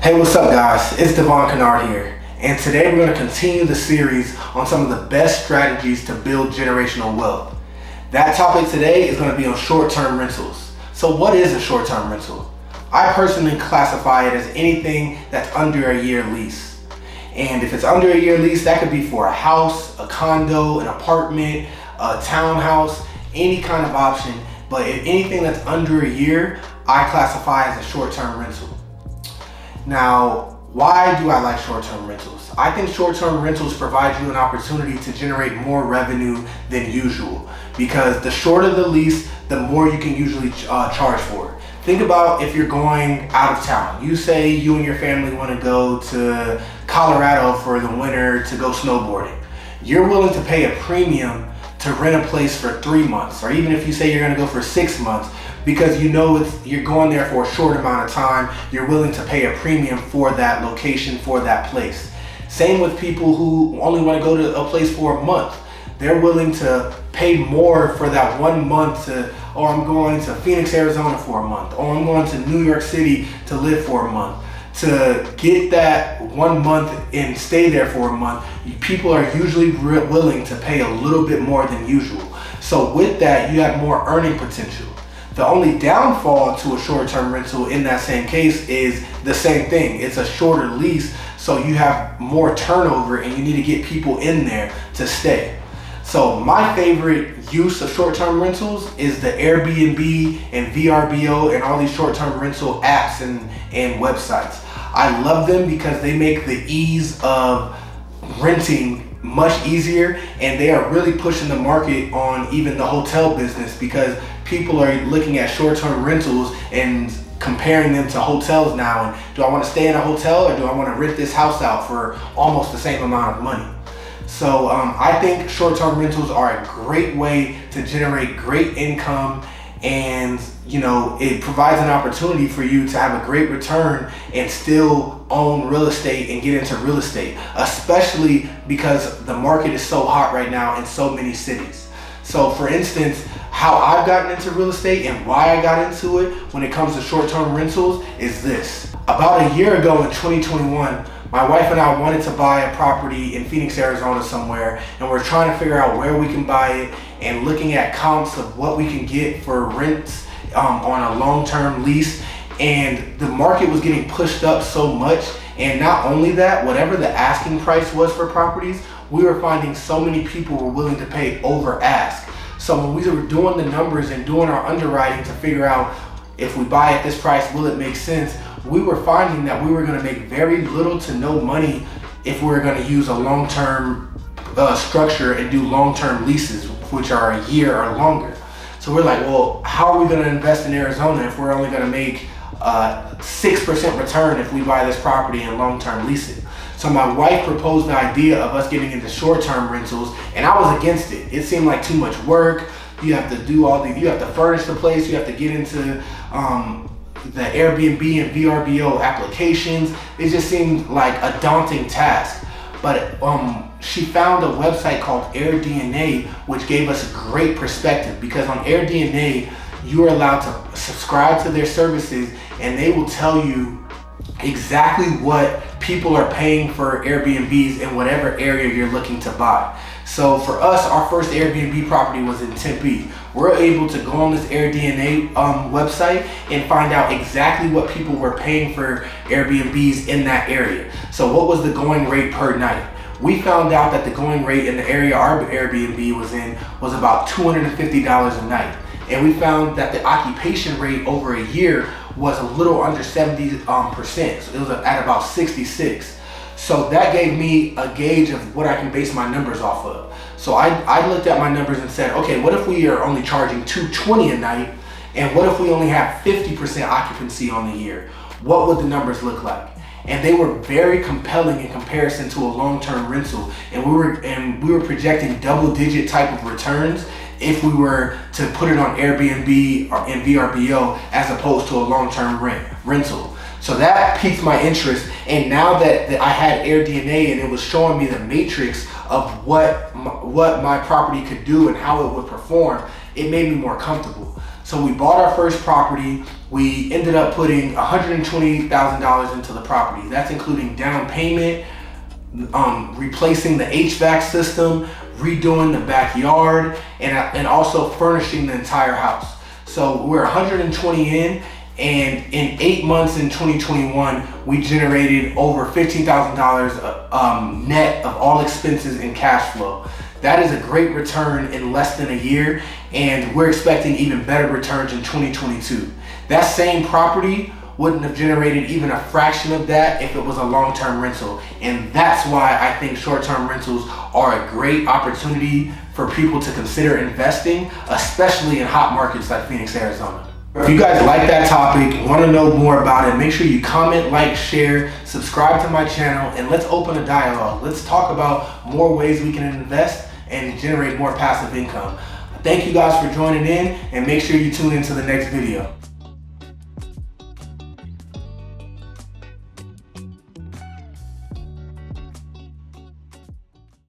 Hey, what's up guys? It's Devon Kennard here, and today we're going to continue the series on some of the best strategies to build generational wealth. That topic today is going to be on short-term rentals. So what is a short-term rental? I personally classify it as anything that's under a year lease. And if it's under a year lease, that could be for a house, a condo, an apartment, a townhouse, any kind of option. But if anything that's under a year, I classify as a short-term rental. Now, why do I like short-term rentals? I think short-term rentals provide you an opportunity to generate more revenue than usual, because the shorter the lease, the more you can usually charge for it. Think about if you're going out of town. You say you and your family want to go to Colorado for the winter to go snowboarding. You're willing to pay a premium to rent a place for 3 months, or even if you say you're going to go for 6 months, because you know you're going there for a short amount of time, you're willing to pay a premium for that location, for that place. Same with people who only want to go to a place for a month. They're willing to pay more for that 1 month or I'm going to Phoenix, Arizona for a month, or I'm going to New York City to live for a month. To get that 1 month and stay there for a month, people are usually willing to pay a little bit more than usual. So with that, you have more earning potential. The only downfall to a short-term rental in that same case is the same thing. It's a shorter lease, so you have more turnover and you need to get people in there to stay. So my favorite use of short-term rentals is the Airbnb and VRBO and all these short-term rental apps and websites. I love them because they make the ease of renting much easier, and they are really pushing the market on even the hotel business, because people are looking at short-term rentals and comparing them to hotels now. And do I want to stay in a hotel, or do I want to rent this house out for almost the same amount of money? So I think short-term rentals are a great way to generate great income, and it provides an opportunity for you to have a great return and still own real estate and get into real estate, especially because the market is so hot right now in so many cities. So for instance, how I've gotten into real estate and why I got into it when it comes to short-term rentals is this. About a year ago in 2021, my wife and I wanted to buy a property in Phoenix, Arizona somewhere, and we're trying to figure out where we can buy it and looking at comps of what we can get for rents on a long-term lease. And the market was getting pushed up so much, and not only that, whatever the asking price was for properties, we were finding so many people were willing to pay over ask. So when we were doing the numbers and doing our underwriting to figure out if we buy at this price, will it make sense, we were finding that we were going to make very little to no money if we were going to use a long-term structure and do long-term leases, which are a year or longer. So we're like, well, how are we going to invest in Arizona if we're only going to make 6% return if we buy this property and long-term lease it? So my wife proposed the idea of us getting into short-term rentals, and I was against it. It seemed like too much work. You have to do you have to furnish the place, you have to get into the Airbnb and VRBO applications. It just seemed like a daunting task. But she found a website called AirDNA, which gave us a great perspective, because on AirDNA, you're allowed to subscribe to their services, and they will tell you exactly what people are paying for Airbnbs in whatever area you're looking to buy. So for us, our first Airbnb property was in Tempe. We're able to go on this AirDNA website and find out exactly what people were paying for Airbnbs in that area. So what was the going rate per night? We found out that the going rate in the area our Airbnb was in was about $250 a night. And we found that the occupation rate over a year was a little under 70%. So it was at about 66. So that gave me a gauge of what I can base my numbers off of. So I looked at my numbers and said, okay, what if we are only charging $220 a night? And what if we only have 50% occupancy on the year? What would the numbers look like? And they were very compelling in comparison to a long-term rental. And we were projecting double-digit type of returns if we were to put it on Airbnb or in VRBO as opposed to a long-term rental. So that piqued my interest, and now that I had AirDNA and it was showing me the matrix of what my property could do and how it would perform, it made me more comfortable. So we bought our first property. We ended up putting $120,000 into the property. That's including down payment, replacing the HVAC system, redoing the backyard, and also furnishing the entire house. So we're 120 in, and in 8 months in 2021, we generated over $15,000 net of all expenses and cash flow. That is a great return in less than a year, and we're expecting even better returns in 2022. That same property wouldn't have generated even a fraction of that if it was a long-term rental. And that's why I think short-term rentals are a great opportunity for people to consider investing, especially in hot markets like Phoenix, Arizona. If you guys like that topic, want to know more about it, make sure you comment, like, share, subscribe to my channel, and let's open a dialogue. Let's talk about more ways we can invest and generate more passive income. Thank you guys for joining in, and make sure you tune into the next video.